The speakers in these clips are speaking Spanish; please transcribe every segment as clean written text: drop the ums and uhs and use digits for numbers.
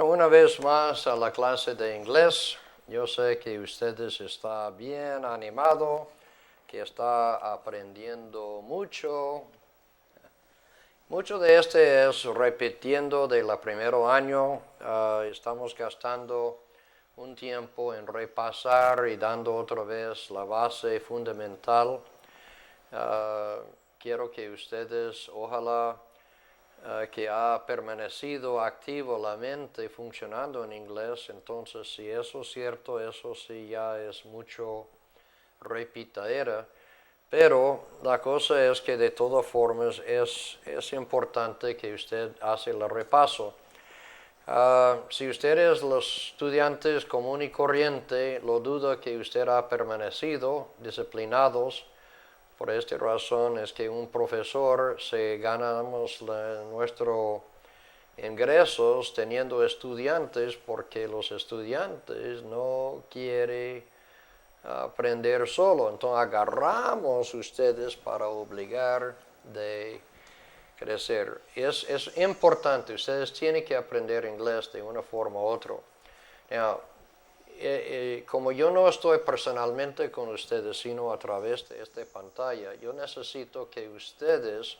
Bueno, una vez más a la clase de inglés. Yo sé que ustedes están bien animados, que está aprendiendo mucho. Mucho de este es repitiendo de la primero año. Estamos gastando un tiempo en repasar y dando otra vez la base fundamental. Quiero que ustedes, ojalá, que ha permanecido activo la mente funcionando en inglés. Entonces, si eso es cierto, eso sí ya es mucho repitadera. Pero la cosa es que de todas formas es importante que usted hace el repaso. Si ustedes los estudiantes común y corriente, lo dudo que usted ha permanecido disciplinados. Por esta razón es que un profesor se ganamos nuestros ingresos teniendo estudiantes porque los estudiantes no quieren aprender solo. Entonces agarramos ustedes para obligar de crecer. Es importante, ustedes tienen que aprender inglés de una forma u otra. Now, como yo no estoy personalmente con ustedes, sino a través de esta pantalla, yo necesito que ustedes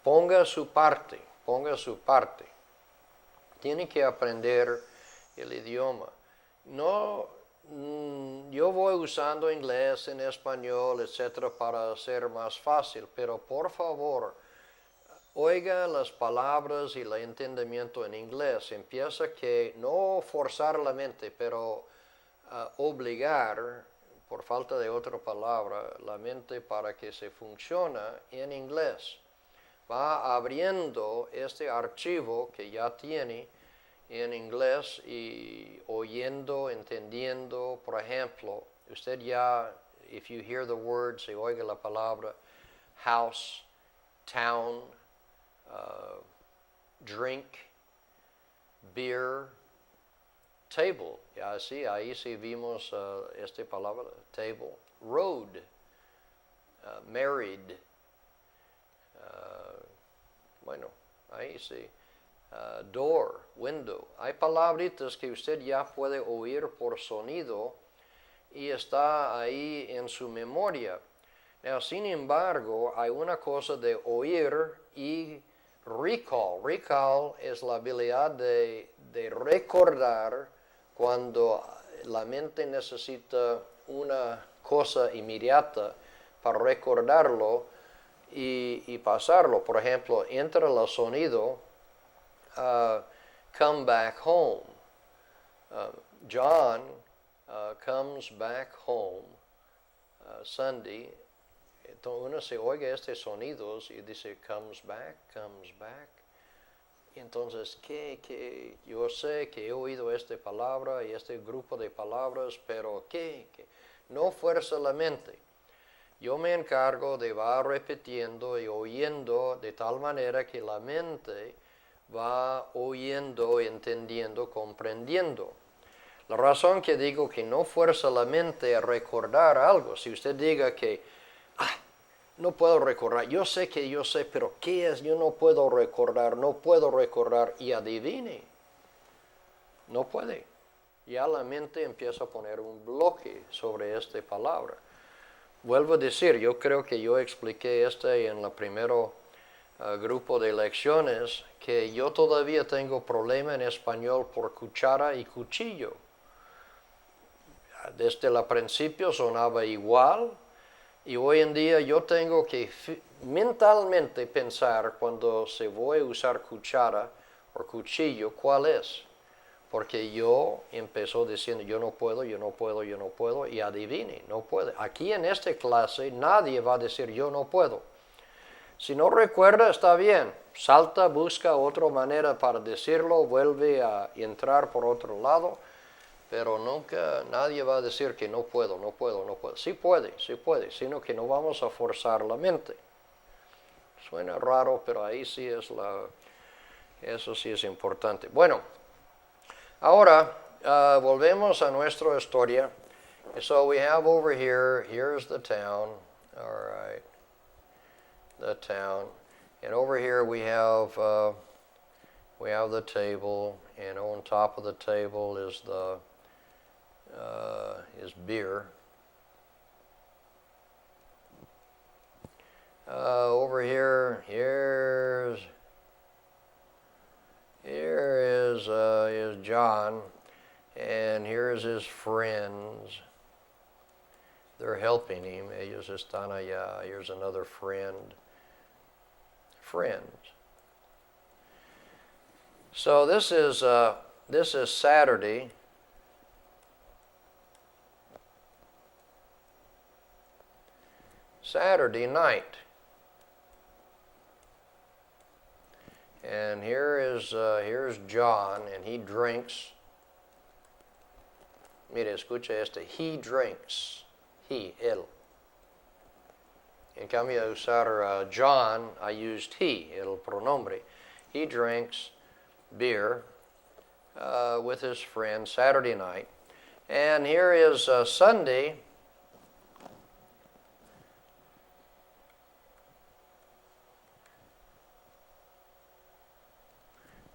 pongan su parte. Tienen que aprender el idioma. No, yo voy usando inglés en español, etcétera, para hacer más fácil, pero por favor, oiga las palabras y el entendimiento en inglés. Empieza que no forzar la mente, pero obligar, por falta de otra palabra, la mente para que se funcione en inglés. Va abriendo este archivo que ya tiene en inglés y oyendo, entendiendo. Por ejemplo, usted ya, if you hear the word, se oiga la palabra house, town, drink, beer, table. Ya sí, ahí sí vimos esta palabra, table. Road, married. Bueno, ahí sí. Door, window. Hay palabritas que usted ya puede oír por sonido y está ahí en su memoria. Now, sin embargo, hay una cosa de oír y recall. Recall es la habilidad de recordar cuando la mente necesita una cosa inmediata para recordarlo y pasarlo. Por ejemplo, entra el sonido, come back home. John comes back home Sunday. Entonces uno se oye estos sonidos y dice comes back. Y entonces, ¿qué? Yo sé que he oído esta palabra y este grupo de palabras, pero ¿qué? No fuerza la mente. Yo me encargo de va repitiendo y oyendo de tal manera que la mente va oyendo, entendiendo, comprendiendo. La razón que digo que no fuerza la mente a recordar algo, si usted diga que, no puedo recordar, yo sé, pero ¿qué es? Yo no puedo recordar, y adivine, no puede. Ya la mente empieza a poner un bloque sobre esta palabra. Vuelvo a decir, yo creo que yo expliqué en el primer grupo de lecciones, que yo todavía tengo problema en español por cuchara y cuchillo. Desde el principio sonaba igual, y hoy en día yo tengo que mentalmente pensar cuando se voy a usar cuchara o cuchillo, ¿cuál es? Porque yo empezó diciendo yo no puedo, y adivine, no puede. Aquí en esta clase nadie va a decir yo no puedo. Si no recuerda, está bien. Salta, busca otra manera para decirlo, vuelve a entrar por otro lado, pero nunca nadie va a decir que no puedo. Sí puede, sino que no vamos a forzar la mente. Suena raro, pero ahí sí eso sí es importante. Bueno, ahora volvemos a nuestra historia. So we have over here, here's the town, all right, the town, and over here we have the table, and on top of the table is beer. Over here, here is John, and here is his friends. They're helping him. Ellos están allá. Here's another friend. Friends. So this is Saturday. Saturday night. And here's John, and he drinks. Mire, escucha este. He drinks. He, él. En cambio de usar John, I used he, el pronombre. He drinks beer with his friend Saturday night. And here is Sunday.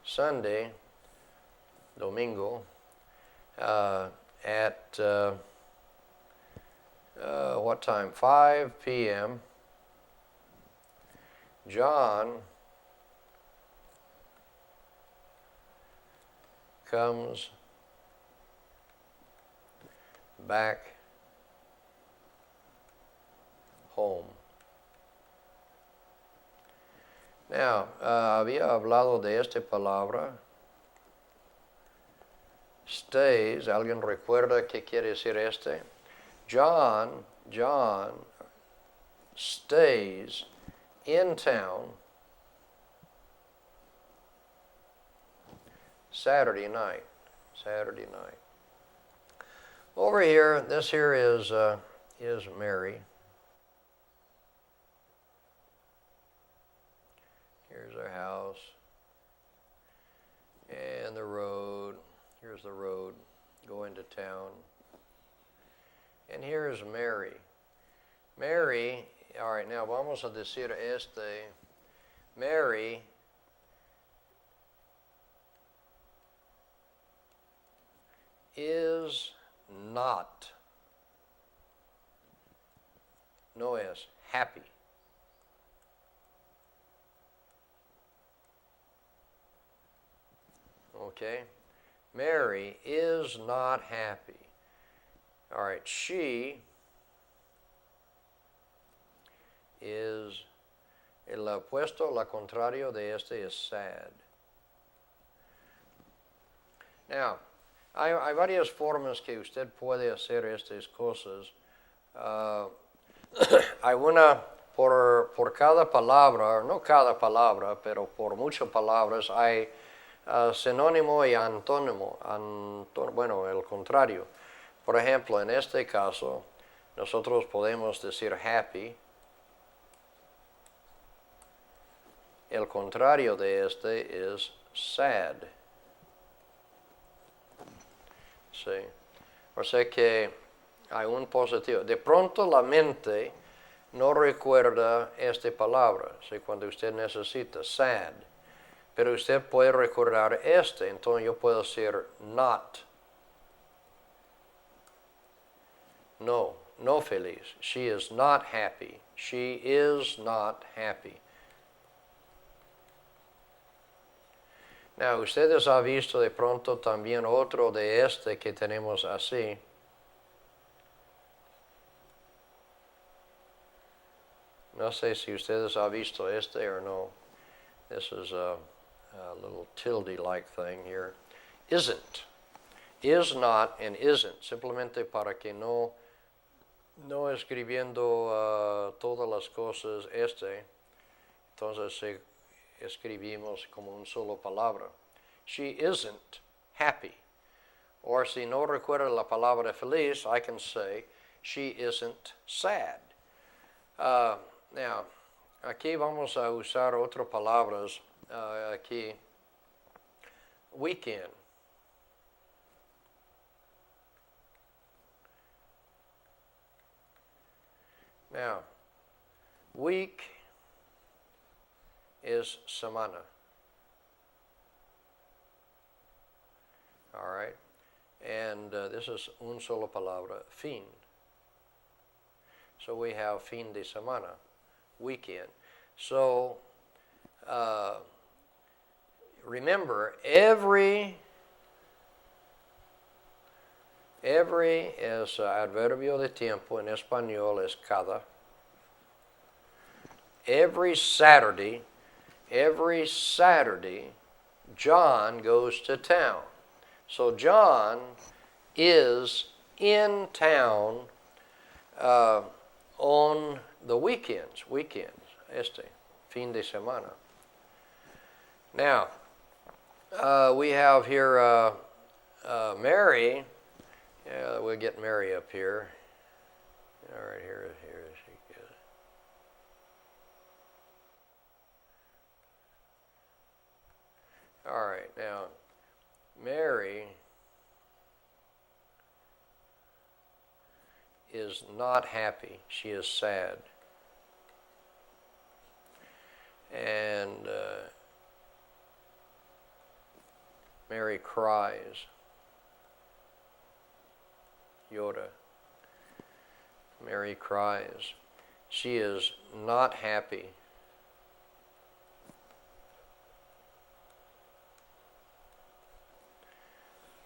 Sunday, Domingo, at what time? 5 p.m. John comes back home. Now, había hablado de esta palabra, stays. ¿Alguien recuerda qué quiere decir este? John stays in town Saturday night. Over here, this here is Mary. Here's our house and the road. Here's the road going to town. And here's Mary. Mary, all right, now vamos a decir este. Mary is not, no es, happy. Okay? Mary is not happy. All right, she is, el opuesto, la contrario de este is sad. Now, hay varias formas que usted puede hacer estas cosas. Hay una por cada palabra, no cada palabra, pero por muchas palabras hay sinónimo y antónimo, bueno, el contrario. Por ejemplo, en este caso, nosotros podemos decir happy. El contrario de este es sad. Sí. O sea que hay un positivo. De pronto la mente no recuerda esta palabra, ¿sí? Cuando usted necesita, sad. Pero usted puede recordar este, entonces yo puedo decir not. No feliz. She is not happy. She is not happy. Now, ustedes han visto de pronto también otro de este que tenemos así. No sé si ustedes han visto este o no. This is a little tilde-like thing here. Isn't. Is not and isn't. Simplemente para que no escribiendo todas las cosas este. Entonces escribimos como una sola palabra. She isn't happy. Or si no recuerdo la palabra feliz, I can say she isn't sad. Now, aquí vamos a usar otras palabras. Aquí, weekend. Now, week is semana. All right. And this is un solo palabra, fin. So we have fin de semana, weekend. So remember, every es adverbio de tiempo en español es cada. Every Saturday, John goes to town. So John is in town on the weekends, fin de semana. Now, we have here Mary. Yeah, we'll get Mary up here. All right, here she goes. All right, now, Mary is not happy. She is sad. And Mary cries. Yoda. Mary cries. She is not happy.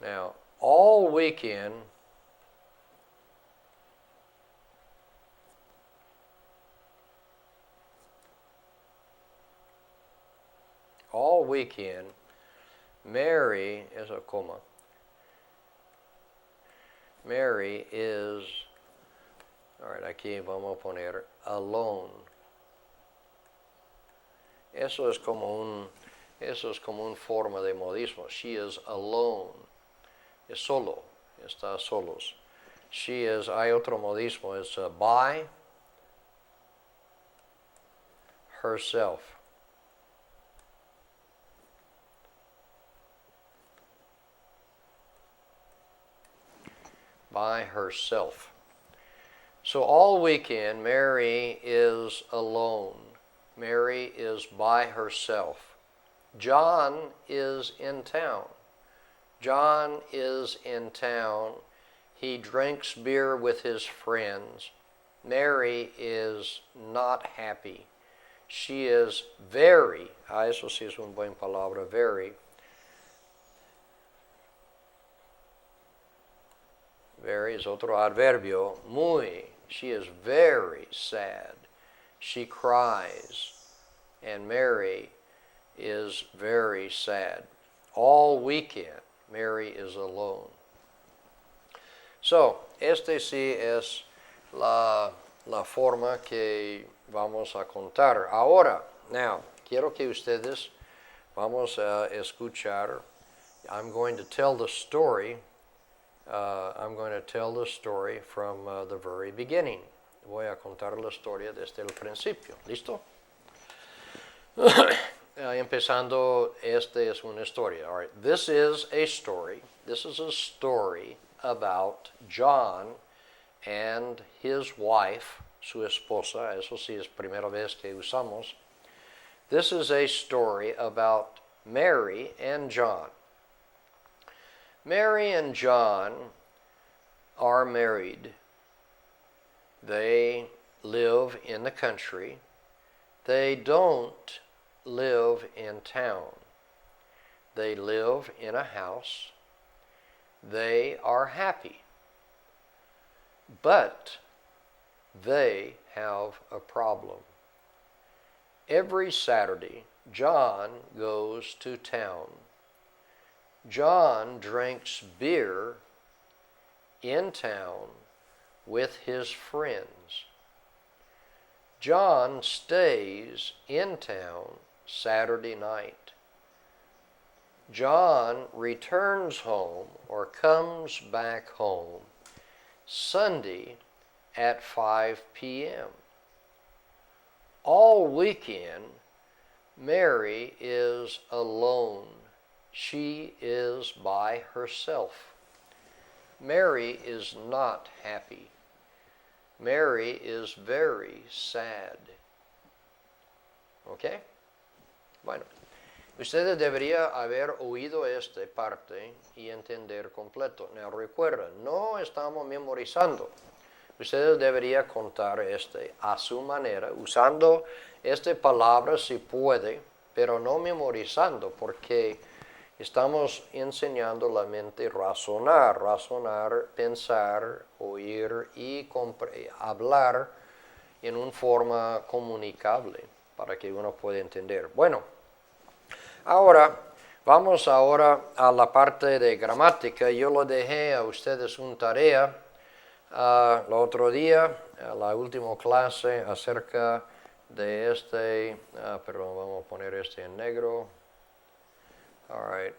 Now, all weekend, Mary is a coma. Mary is, all right, aquí vamos a poner alone. Eso es como un forma de modismo. She is alone. Es solo, está solos. She is, hay otro modismo, es by herself. By herself. So all weekend, Mary is alone. Mary is by herself. John is in town. John is in town. He drinks beer with his friends. Mary is not happy. She is very, eso sí es un buen palabra, very. Very is otro adverbio, muy. She is very sad. She cries. And Mary is very sad. All weekend, Mary is alone. So, este sí es la forma que vamos a contar. Ahora, now, quiero que ustedes vamos a escuchar. I'm going to tell the story. I'm going to tell the story from the very beginning. Voy a contar la historia desde el principio. ¿Listo? Empezando, esta es una historia. All right. This is a story. This is a story about John and his wife, su esposa. Eso sí es primera vez que usamos. This is a story about Mary and John. Mary and John are married. They live in the country. They don't live in town. They live in a house. They are happy. But they have a problem. Every Saturday, John goes to town. John drinks beer in town with his friends. John stays in town Saturday night. John returns home or comes back home Sunday at 5 p.m. All weekend, Mary is alone. She is by herself. Mary is not happy. Mary is very sad. ¿Ok? Bueno, Ustedes deberían haber oído esta parte y entender completo. No, recuerda, no estamos memorizando. Ustedes deberían contar a su manera, usando esta palabra si puede, pero no memorizando, porque estamos enseñando la mente razonar, pensar, oír y hablar en una forma comunicable para que uno pueda entender. Bueno, vamos ahora a la parte de gramática. Yo lo dejé a ustedes una tarea el otro día, la última clase acerca de perdón, vamos a poner este en negro. All right.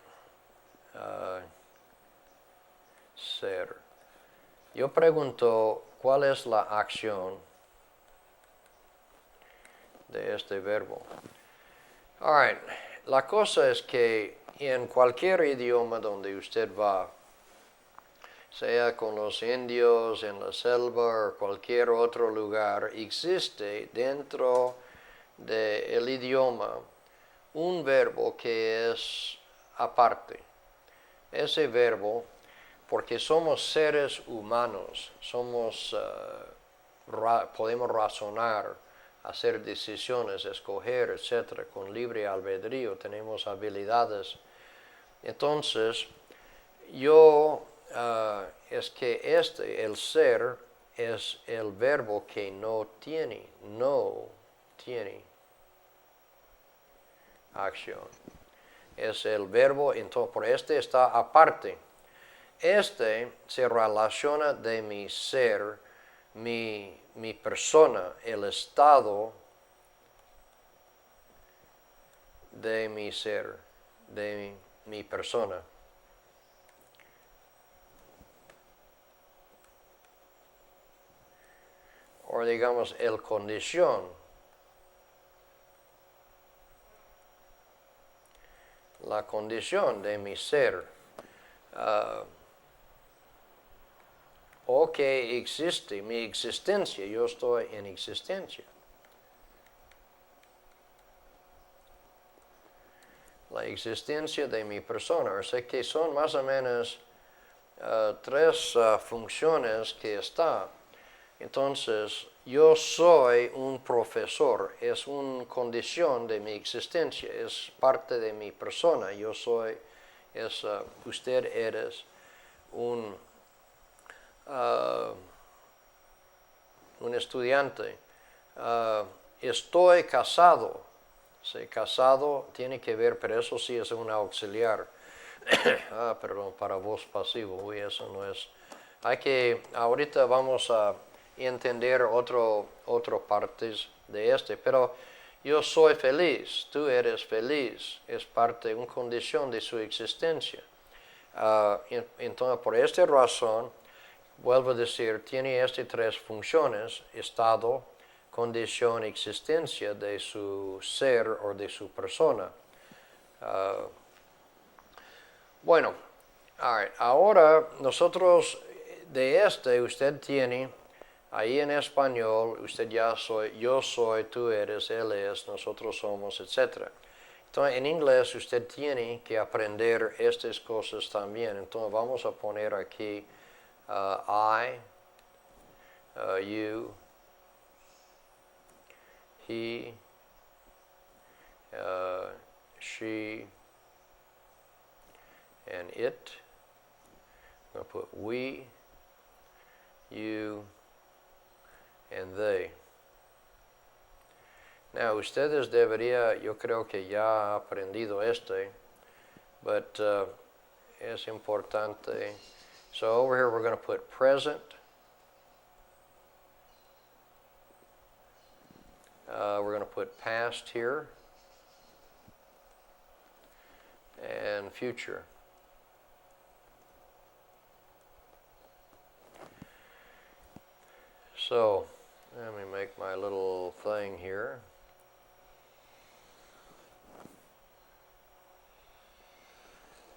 Ser. Yo pregunto, ¿cuál es la acción de este verbo? All right. La cosa es que en cualquier idioma donde usted va, sea con los indios, en la selva o cualquier otro lugar, existe dentro del idioma un verbo que es aparte. Ese verbo, porque somos seres humanos, podemos razonar, hacer decisiones, escoger, etc., con libre albedrío, tenemos habilidades. Entonces, es que el ser, es el verbo que no tiene acción. Es el verbo, entonces por está aparte. Se relaciona de mi ser, mi persona, el estado de mi ser, de mi persona. O digamos, el condición. La condición de mi ser. O que existe, mi existencia, yo estoy en existencia. La existencia de mi persona. O sea que son más o menos tres funciones que está. Entonces, yo soy un profesor, es una condición de mi existencia, es parte de mi persona. Usted eres un estudiante. Estoy casado. Sí, casado tiene que ver, pero eso sí es un auxiliar. Perdón, para voz pasivo, uy, eso no es. Ahorita vamos a entender otras partes de pero yo soy feliz, tú eres feliz, es parte, una condición de su existencia. Entonces, por esta razón, vuelvo a decir, tiene estas tres funciones: estado, condición, existencia de su ser o de su persona. Bueno, ahora nosotros usted tiene, ahí en español, yo soy, tú eres, él es, nosotros somos, etc. Entonces, en inglés usted tiene que aprender estas cosas también. Entonces, vamos a poner aquí I, you, he, she, and it. I'm going to put we, you, and they. Now, ustedes yo creo que ya ha aprendido but es importante. So over here we're going to put present. We're going to put past here. And future. So, let me make my little thing here.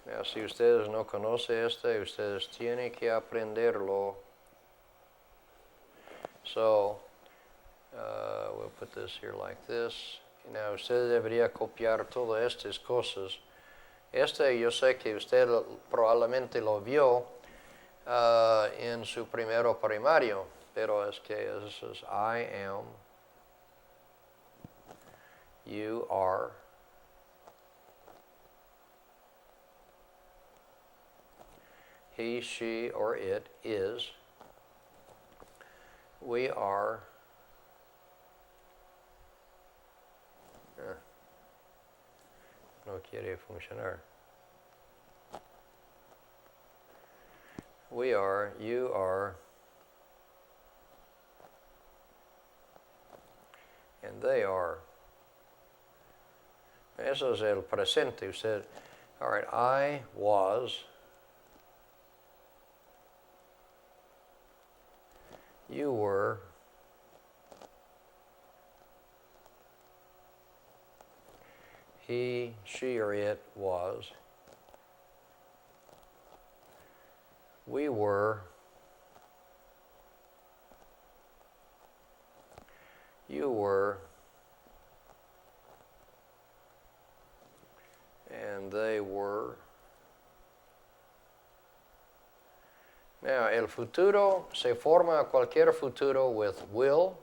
Now, si ustedes no conocen ustedes tienen que aprenderlo. So, we'll put this here like this, No, usted debería copiar todas estas cosas. Yo sé que usted probablemente lo vio en su primero primario, pero es que es I am, you are, he, she, or it is, we are, no quiere funcionar. We are, you are, and they are. Eso es el presente. Usted, all right, I was, you were, he, she, or it was, we were, you were, and they were. Now, el futuro se forma cualquier futuro with will,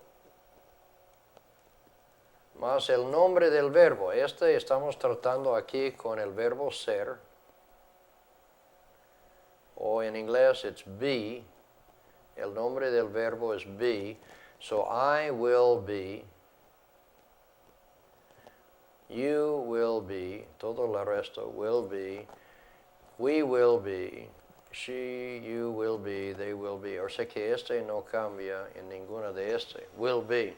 más el nombre del verbo. Estamos tratando aquí con el verbo ser, o en inglés it's be. El nombre del verbo es be. So I will be, you will be, todo el resto will be, we will be, she, you will be, they will be. O sea que no cambia en ninguna de will be.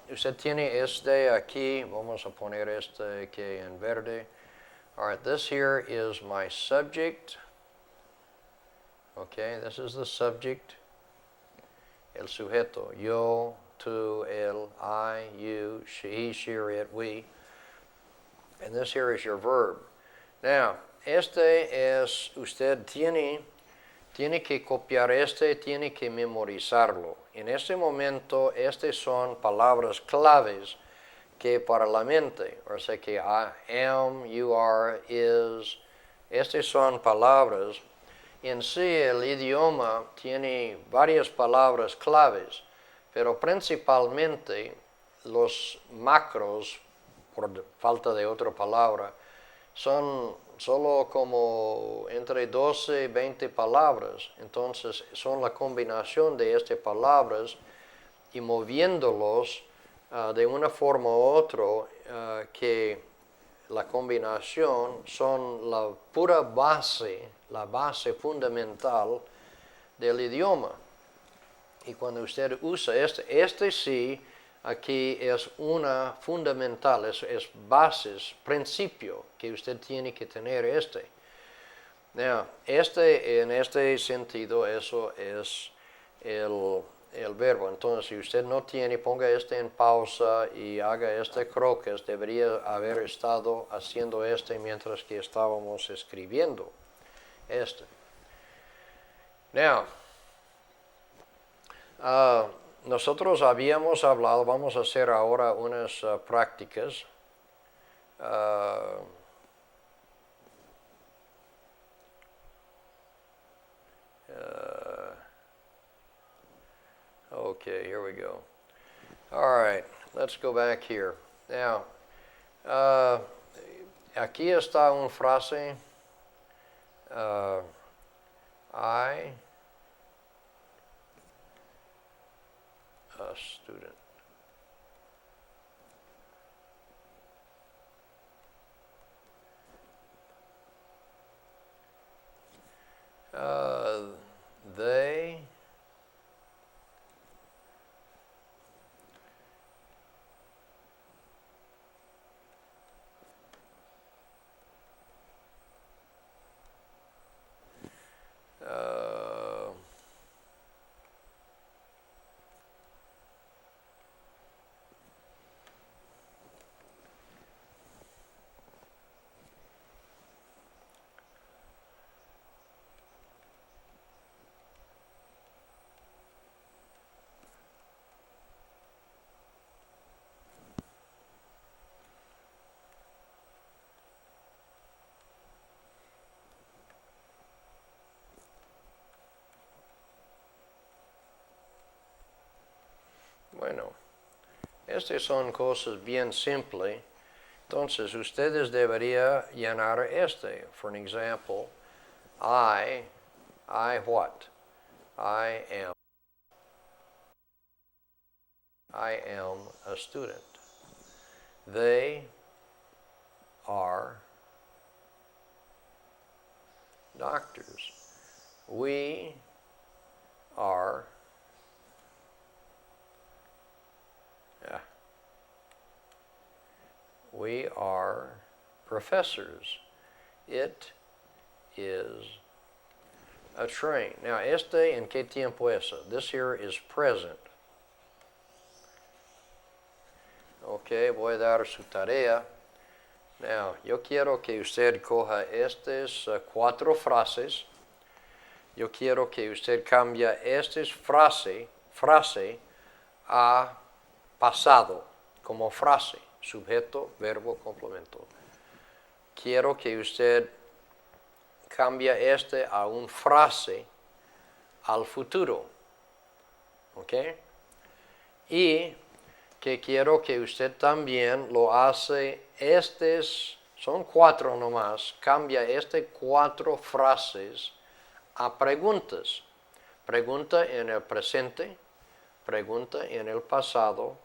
Usted tiene aquí, vamos a poner que en verde. All right, this here is my subject. Okay, this is the subject. El sujeto, yo, tú, él, I, you, she, or it, we. And this here is your verb. Now, usted tiene que copiar tiene que memorizarlo. En este momento, son palabras claves que para la mente, o sea que I am, you are, is, son palabras. En sí, el idioma tiene varias palabras claves, pero principalmente los macros, por falta de otra palabra, son solo como entre 12 y 20 palabras. Entonces, son la combinación de estas palabras y moviéndolos de una forma u otra que la combinación son la pura base, la base fundamental del idioma. Y cuando usted usa sí, aquí es una fundamental, es bases, principio que usted tiene que tener Now, en este sentido, eso es el verbo. Entonces, si usted no tiene, ponga en pausa y haga croquis. Debería haber estado haciendo mientras que estábamos escribiendo Now, nosotros habíamos hablado, vamos a hacer ahora unas prácticas. Okay, here we go. All right, let's go back here. Now, aquí está una frase. I, a student. They, Bueno, estas son cosas bien simples. Entonces, ustedes deberían llenar este. For example, I what? I am a student. They are doctors. We are professors. It is a train. Now, ¿en qué tiempo es? This here is present. Ok, voy a dar su tarea. Now, yo quiero que usted coja estas 4 frases. Yo quiero que usted cambie estas frase a pasado, como frase, sujeto, verbo, complemento. Quiero que usted cambie a una frase al futuro. ¿Ok? Y que quiero que usted también lo hace, son 4 nomás, cambia 4 frases a preguntas. Pregunta en el presente, pregunta en el pasado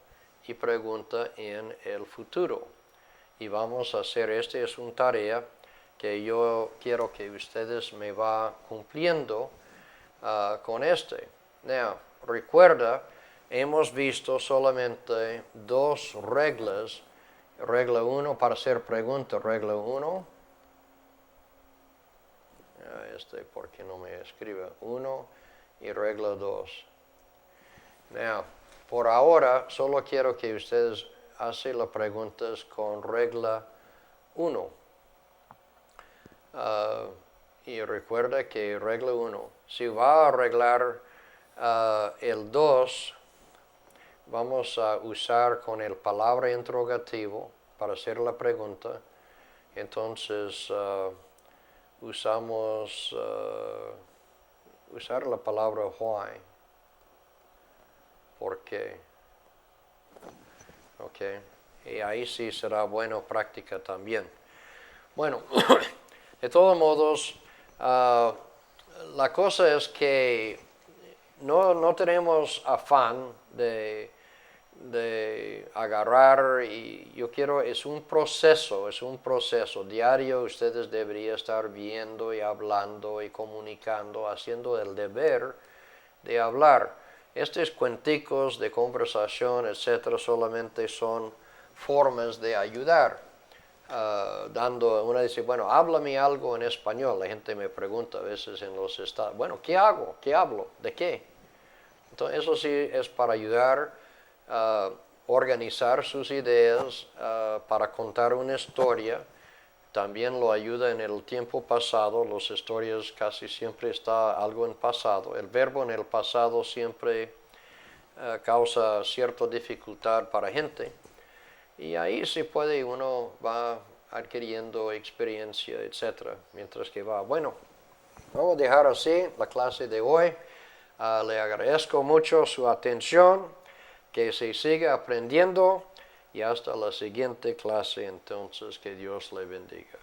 y pregunta en el futuro. Y vamos a hacer, es una tarea que yo quiero que ustedes me va cumpliendo con Now, recuerda, hemos visto solamente 2 reglas. Regla 1 para hacer preguntas, regla 1. ¿Por qué no me escribe? 1 y regla 2. Now, por ahora, solo quiero que ustedes hacen las preguntas con regla 1. Y recuerda que regla 1, si va a arreglar el 2, vamos a usar con el palabra interrogativo para hacer la pregunta. Entonces, usar la palabra why. ¿Por qué? Ok. Y ahí sí será buena práctica también. Bueno, de todos modos, la cosa es que no tenemos afán de agarrar, y yo quiero, es un proceso diario. Ustedes deberían estar viendo y hablando y comunicando, haciendo el deber de hablar. Estos cuenticos de conversación, etcétera, solamente son formas de ayudar. Uno dice, bueno, háblame algo en español. La gente me pregunta a veces en los estados, bueno, ¿qué hago? ¿Qué hablo? ¿De qué? Entonces, eso sí es para ayudar a organizar sus ideas, para contar una historia. También lo ayuda en el tiempo pasado. Las historias casi siempre está algo en pasado. El verbo en el pasado siempre causa cierta dificultad para gente. Y ahí sí puede, uno va adquiriendo experiencia, etc. Mientras que va. Bueno, vamos a dejar así la clase de hoy. Le agradezco mucho su atención, que se siga aprendiendo y hasta la siguiente clase. Entonces, que Dios le bendiga.